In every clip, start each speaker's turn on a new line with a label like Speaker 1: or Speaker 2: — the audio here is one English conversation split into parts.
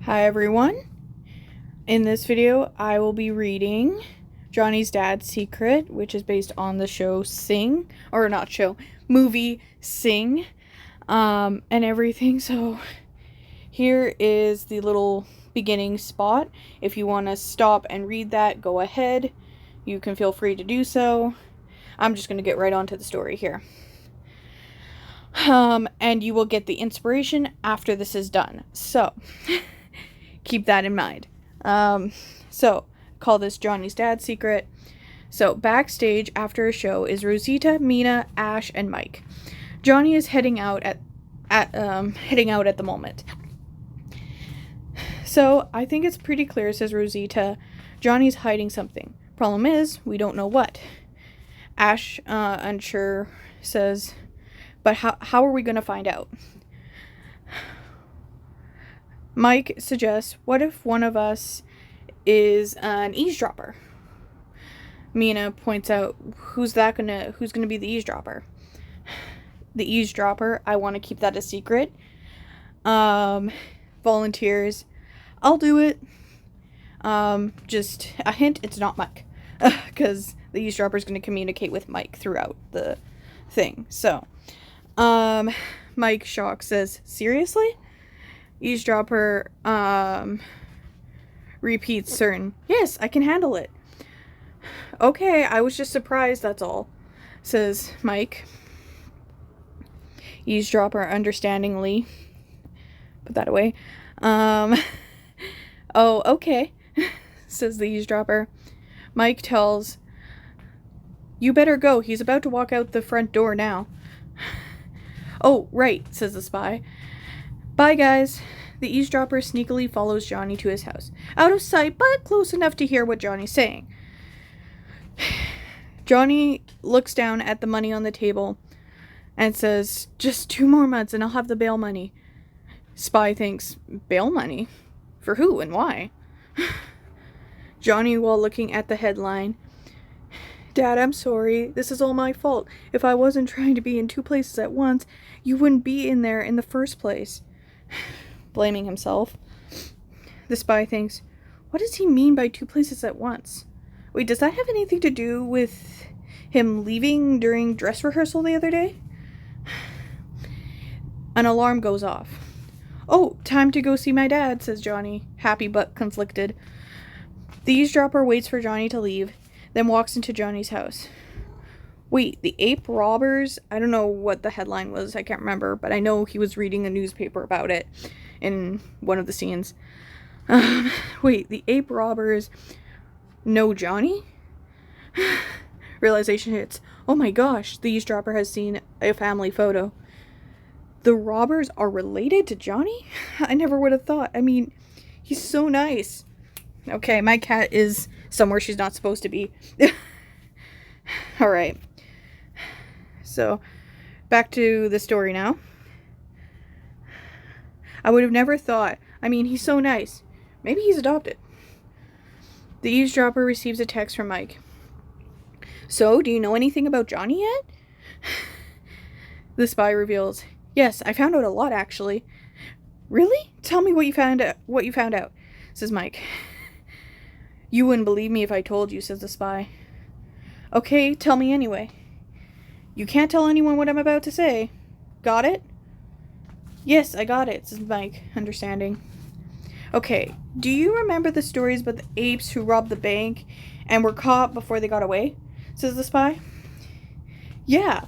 Speaker 1: Hi everyone. In this video, I will be reading Johnny's Dad's Secret, which is based on the show Sing, or not show, movie Sing, and everything. So here is the little beginning spot. If you want to stop and read that, go ahead. You can feel free to do so. I'm just going to get right onto the story here. And you will get the inspiration after this is done. So, keep that in mind. So, call this Johnny's Dad's Secret. So, backstage after a show is Rosita, Mina, Ash, and Mike. Johnny is heading out at the moment. So, I think it's pretty clear, says Rosita. Johnny's hiding something. Problem is, we don't know what. Ash, unsure, says, but how are we going to find out? Mike suggests, what if one of us is an eavesdropper? Mina points out, who's gonna be the eavesdropper? The eavesdropper, I want to keep that a secret. Volunteers, I'll do it. Just a hint, it's not Mike. Because the eavesdropper is going to communicate with Mike throughout the thing. So, Mike, shocked, says, seriously? Eavesdropper, repeats certain. Yes, I can handle it. Okay, I was just surprised, that's all, says Mike. Eavesdropper, understandingly. Put that away. Oh, okay, says the eavesdropper. Mike tells, you better go, he's about to walk out the front door now. Oh, right, says the spy. Bye, guys. The eavesdropper sneakily follows Johnny to his house. Out of sight, but close enough to hear what Johnny's saying. Johnny looks down at the money on the table and says, just 2 more months and I'll have the bail money. Spy thinks, bail money? For who and why? Johnny, while looking at the headline, Dad, I'm sorry. This is all my fault. If I wasn't trying to be in 2 places at once, you wouldn't be in there in the first place. Blaming himself. The spy thinks, what does he mean by 2 places at once? Wait, does that have anything to do with him leaving during dress rehearsal the other day? An alarm goes off. Oh, time to go see my dad, says Johnny, happy but conflicted. The eavesdropper waits for Johnny to leave, then walks into Johnny's house. Wait, the ape robbers? I don't know what the headline was, I can't remember, but I know he was reading a newspaper about it in one of the scenes. Wait, the ape robbers know Johnny? Realization hits. Oh my gosh, the eavesdropper has seen a family photo. The robbers are related to Johnny? I never would have thought. I mean, he's so nice. Okay, my cat is somewhere she's not supposed to be. Alright. So, back to the story now. I would have never thought. I mean, he's so nice. Maybe he's adopted. The eavesdropper receives a text from Mike. So, do you know anything about Johnny yet? The spy reveals, yes, I found out a lot, actually. Really? Tell me what you found out, says Mike. You wouldn't believe me if I told you, says the spy. Okay, tell me anyway. You can't tell anyone what I'm about to say. Got it? Yes, I got it, says Mike, understanding. Okay, do you remember the stories about the apes who robbed the bank and were caught before they got away? Says the spy. Yeah,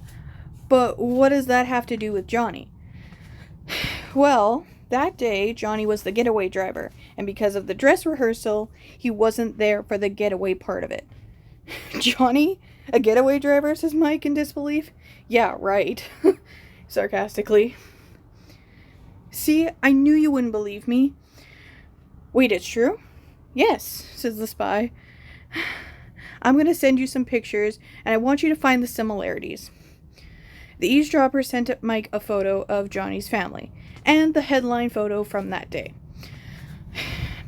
Speaker 1: but what does that have to do with Johnny? Well, that day, Johnny was the getaway driver, and because of the dress rehearsal, he wasn't there for the getaway part of it. Johnny? A getaway driver? Says Mike in disbelief. Yeah, right. Sarcastically. See, I knew you wouldn't believe me. Wait, it's true? Yes, says the spy. I'm going to send you some pictures, and I want you to find the similarities. The eavesdropper sent Mike a photo of Johnny's family, and the headline photo from that day.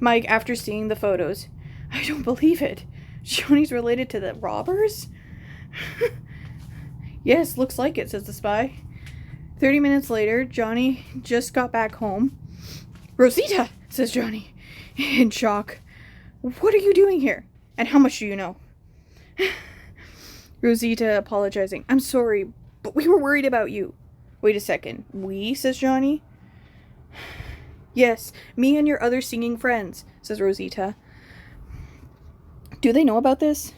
Speaker 1: Mike, after seeing the photos, I don't believe it. Johnny's related to the robbers? Yes, looks like it, says the spy. 30 minutes later, Johnny just got back home. Rosita! says Johnny, in shock. What are you doing here? And how much do you know? Rosita apologizing. I'm sorry, but we were worried about you. Wait a second. We? Says Johnny. Yes, me and your other singing friends, says Rosita. Do they know about this?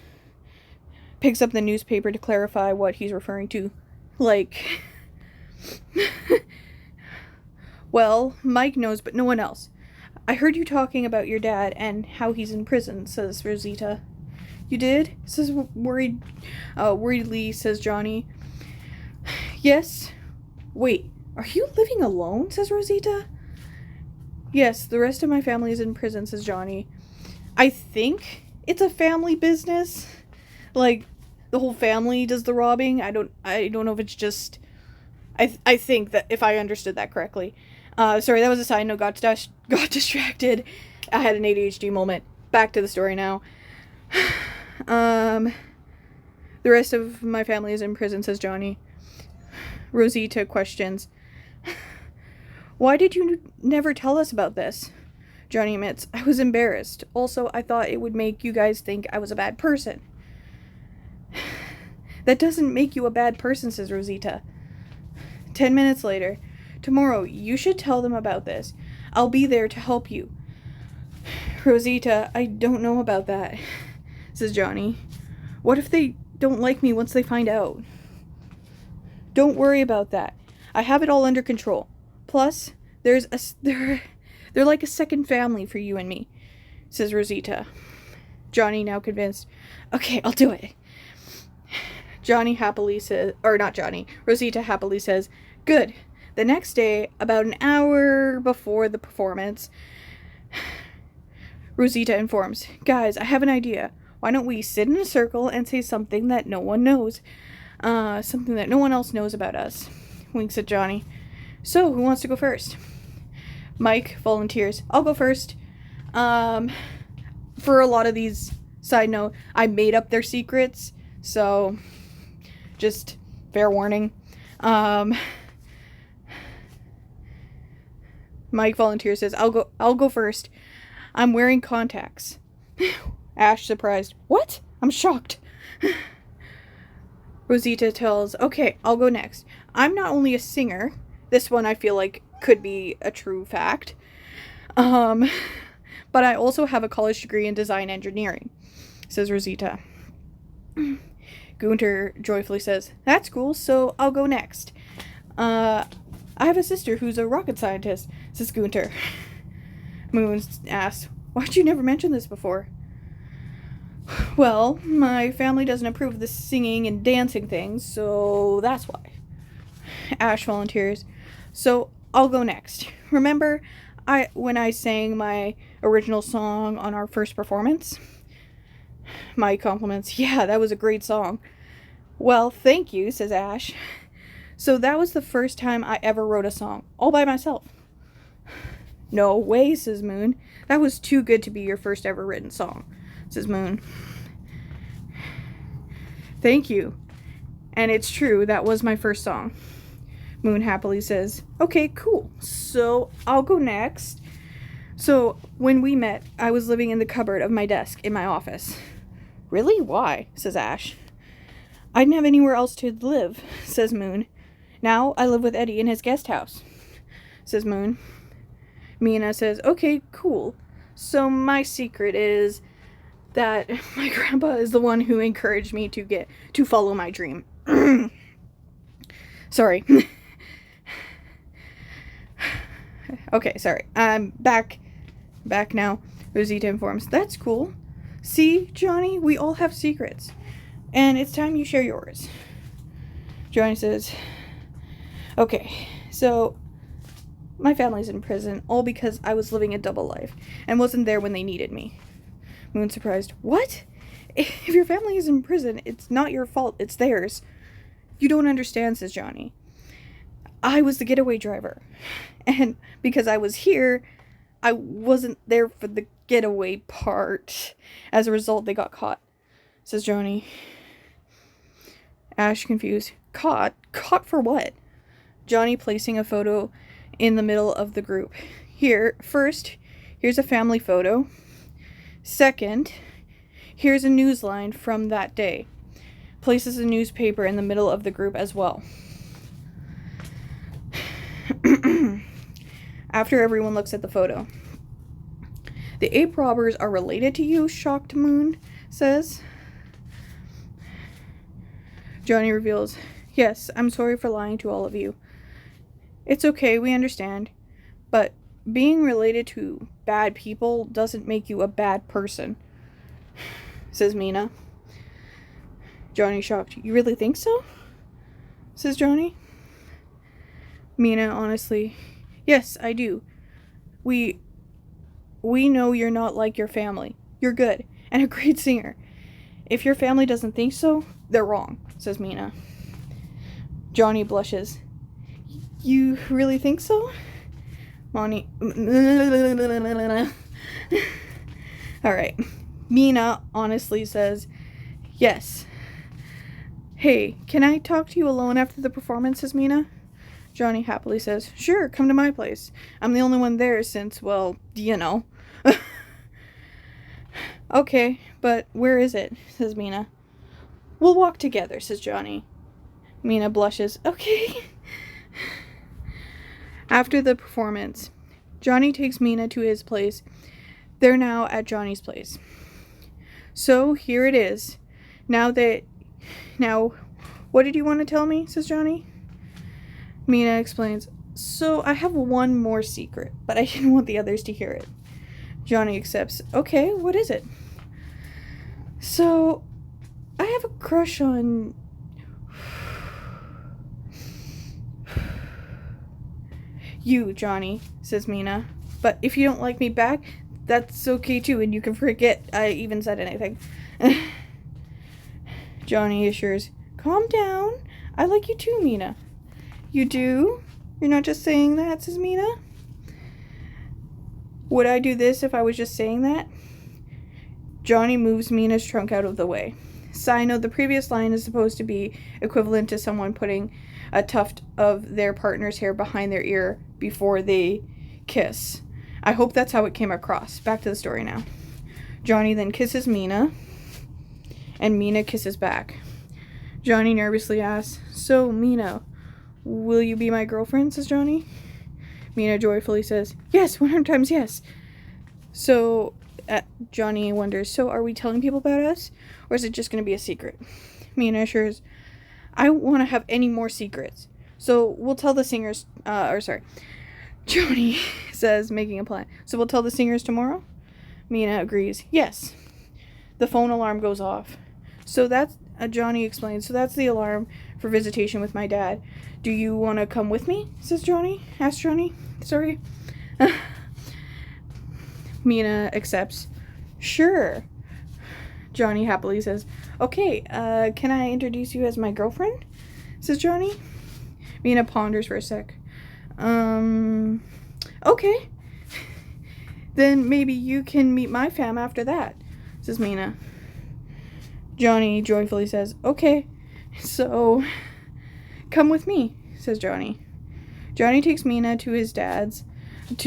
Speaker 1: Picks up the newspaper to clarify what he's referring to. Like... Well, Mike knows, but no one else. I heard you talking about your dad and how he's in prison, says Rosita. You did? Says worriedly, says Johnny. Yes. Wait, are you living alone? Says Rosita. Yes, the rest of my family is in prison, says Johnny. I think it's a family business. Like, the whole family does the robbing. I don't know if it's just... I think that, if I understood that correctly. Sorry, that was a side note. Got distracted. I had an ADHD moment. Back to the story now. The rest of my family is in prison, says Johnny. Rosita questions. Why did you never tell us about this? Johnny admits, I was embarrassed. Also, I thought it would make you guys think I was a bad person. That doesn't make you a bad person, says Rosita. 10 minutes later. Tomorrow, you should tell them about this. I'll be there to help you. Rosita, I don't know about that, says Johnny. What if they don't like me once they find out? Don't worry about that. I have it all under control. Plus, they're like a second family for you and me, says Rosita. Johnny, now convinced. Okay, I'll do it. Johnny happily says, or not Johnny, Rosita happily says, good. The next day, about an hour before the performance, Rosita informs, guys, I have an idea. Why don't we sit in a circle and say something that no one knows? Something that no one else knows about us. Winks at Johnny. So, who wants to go first? Mike volunteers. I'll go first. For a lot of these, side note, I made up their secrets, so just fair warning. Mike volunteers, says, I'll go first. I'm wearing contacts. Ash surprised. What? I'm shocked. Rosita tells, okay, I'll go next. I'm not only a singer. This one I feel like could be a true fact. But I also have a college degree in design engineering, says Rosita. Gunter joyfully says, that's cool, so I'll go next. I have a sister who's a rocket scientist, says Gunter. Moon asks, why'd you never mention this before? Well, my family doesn't approve of the singing and dancing things, so that's why. Ash volunteers. So, I'll go next. Remember when I sang my original song on our first performance? My compliments. Yeah, that was a great song. Well, thank you, says Ash. So that was the first time I ever wrote a song, all by myself. No way, says Moon. That was too good to be your first ever written song, says Moon. Thank you. And it's true, that was my first song. Moon happily says, okay, cool. So I'll go next. So when we met, I was living in the cupboard of my desk in my office. Really? Why? Says Ash. I didn't have anywhere else to live, says Moon. Now I live with Eddie in his guest house, says Moon. Mina says, okay, cool. So my secret is that my grandpa is the one who encouraged me to follow my dream. Sorry. Okay, sorry. I'm back now. Rosita informs. That's cool. See, Johnny, we all have secrets. And it's time you share yours. Johnny says, okay, so my family's in prison, all because I was living a double life and wasn't there when they needed me. Moon surprised. What? If your family is in prison, it's not your fault, it's theirs. You don't understand, says Johnny. I was the getaway driver. And because I was here, I wasn't there for the getaway part. As a result, they got caught, says Johnny. Ash confused. Caught? Caught for what? Johnny placing a photo in the middle of the group. Here, first, here's a family photo. Second, here's a newsline from that day. Places a newspaper in the middle of the group as well. After everyone looks at the photo. The ape robbers are related to you, shocked Moon says. Johnny reveals, yes, I'm sorry for lying to all of you. It's okay, we understand. But being related to bad people doesn't make you a bad person, says Mina. Johnny shocked. You really think so? Says Johnny. Mina, honestly, yes, I do. We know you're not like your family. You're good and a great singer. If your family doesn't think so, they're wrong, says Mina. Johnny blushes. You really think so? Monty. Alright. Mina honestly says, yes. Hey, can I talk to you alone after the performance, says Mina? Johnny happily says, sure, come to my place. I'm the only one there since, well, you know. Okay, but where is it, says Mina. We'll walk together, says Johnny. Mina blushes. Okay. After the performance, Johnny takes Mina to his place. They're now at Johnny's place. So, here it is. Now, what did you want to tell me, says Johnny. Mina explains, so I have one more secret, but I didn't want the others to hear it. Johnny accepts. Okay, what is it? So, I have a crush on... you, Johnny, says Mina. But if you don't like me back, that's okay too, and you can forget I even said anything. Johnny assures, calm down. I like you too, Mina. You do? You're not just saying that, says Mina. Would I do this if I was just saying that? Johnny moves Mina's trunk out of the way. Side note, the previous line is supposed to be equivalent to someone putting a tuft of their partner's hair behind their ear before they kiss. I hope that's how it came across. Back to the story now. Johnny then kisses Mina, and Mina kisses back. Johnny nervously asks, so, Mina, will you be my girlfriend, says Johnny. Mina joyfully says, yes, 100 times yes. So, Johnny wonders, so are we telling people about us? Or is it just going to be a secret? Mina assures, I don't want to have any more secrets. So, we'll tell the singers, Johnny says, making a plan. So, we'll tell the singers tomorrow? Mina agrees, yes. The phone alarm goes off. So that's, Johnny explains, so that's the alarm for visitation with my dad. Do you want to come with me? Says Johnny. Asks Johnny. Sorry. Mina accepts. Sure. Johnny happily says, okay, can I introduce you as my girlfriend? Says Johnny. Mina ponders for a sec. Okay. Then maybe you can meet my fam after that, says Mina. Johnny joyfully says, okay, so come with me, says Johnny. Johnny takes Mina to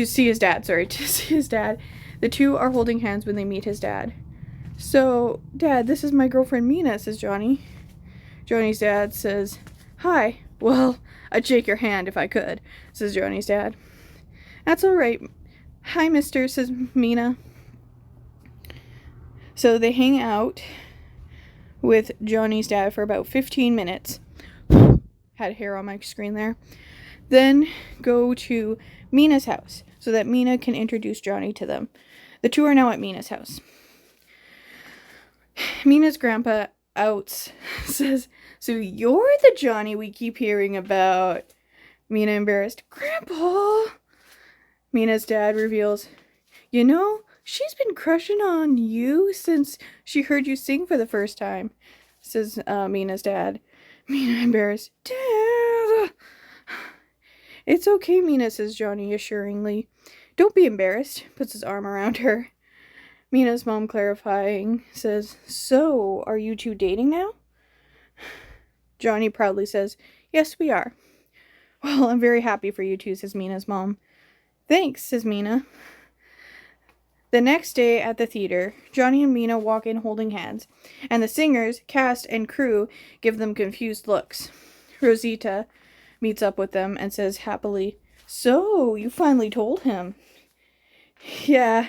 Speaker 1: see his dad. The two are holding hands when they meet his dad. So, Dad, this is my girlfriend Mina, says Johnny. Johnny's dad says, hi. Well, I'd shake your hand if I could, says Johnny's dad. That's all right. Hi, mister, says Mina. So they hang out with Johnny's dad for about 15 minutes. Had hair on my screen there. Then go to Mina's house so that Mina can introduce Johnny to them. The two are now at Mina's house. Mina's grandpa outs says, so you're the Johnny we keep hearing about. Mina embarrassed, Grandpa. Mina's dad reveals, you know, she's been crushing on you since she heard you sing for the first time, says Mina's dad. Mina embarrassed, Dad. It's okay, Mina, says Johnny assuringly. Don't be embarrassed, puts his arm around her. Mina's mom clarifying says, so, are you two dating now? Johnny proudly says, yes, we are. Well, I'm very happy for you two, says Mina's mom. Thanks, says Mina. The next day at the theater, Johnny and Mina walk in holding hands, and the singers, cast, and crew give them confused looks. Rosita meets up with them and says happily, "So, you finally told him." "Yeah,"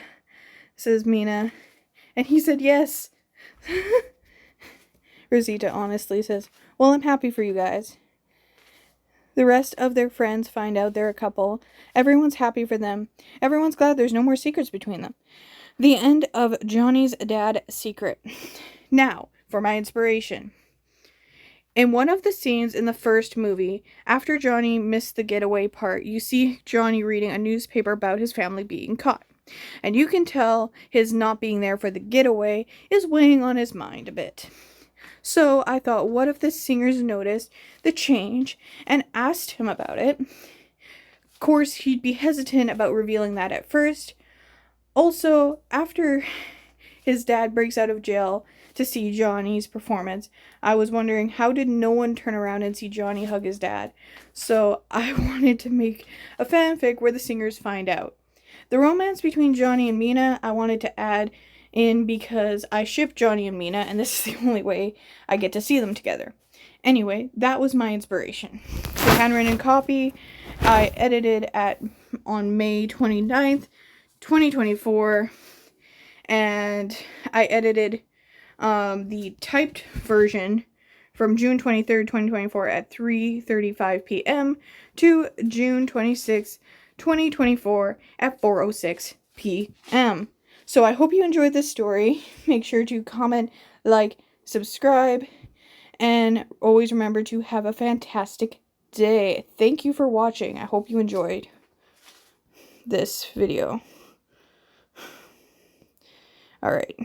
Speaker 1: says Mina. "And he said yes." Rosita honestly says, "Well, I'm happy for you guys." The rest of their friends find out they're a couple. Everyone's happy for them. Everyone's glad there's no more secrets between them. The end of Johnny's dad secret. Now, for my inspiration. In one of the scenes in the first movie, after Johnny missed the getaway part, you see Johnny reading a newspaper about his family being caught. And you can tell his not being there for the getaway is weighing on his mind a bit. So I thought, what if the singers noticed the change and asked him about it? Of course, he'd be hesitant about revealing that at first. Also, after his dad breaks out of jail to see Johnny's performance, I was wondering, how did no one turn around and see Johnny hug his dad? So I wanted to make a fanfic where the singers find out. The romance between Johnny and Mina, I wanted to add in because I ship Johnny and Mina, and this is the only way I get to see them together. Anyway, that was my inspiration. The handwritten copy I edited on May 29th, 2024, and I edited the typed version from June 23rd, 2024 at 3:35 p.m. to June 26th, 2024 at 4:06 p.m. So I hope you enjoyed this story. Make sure to comment, like, subscribe, and always remember to have a fantastic day. Thank you for watching. I hope you enjoyed this video. Alright.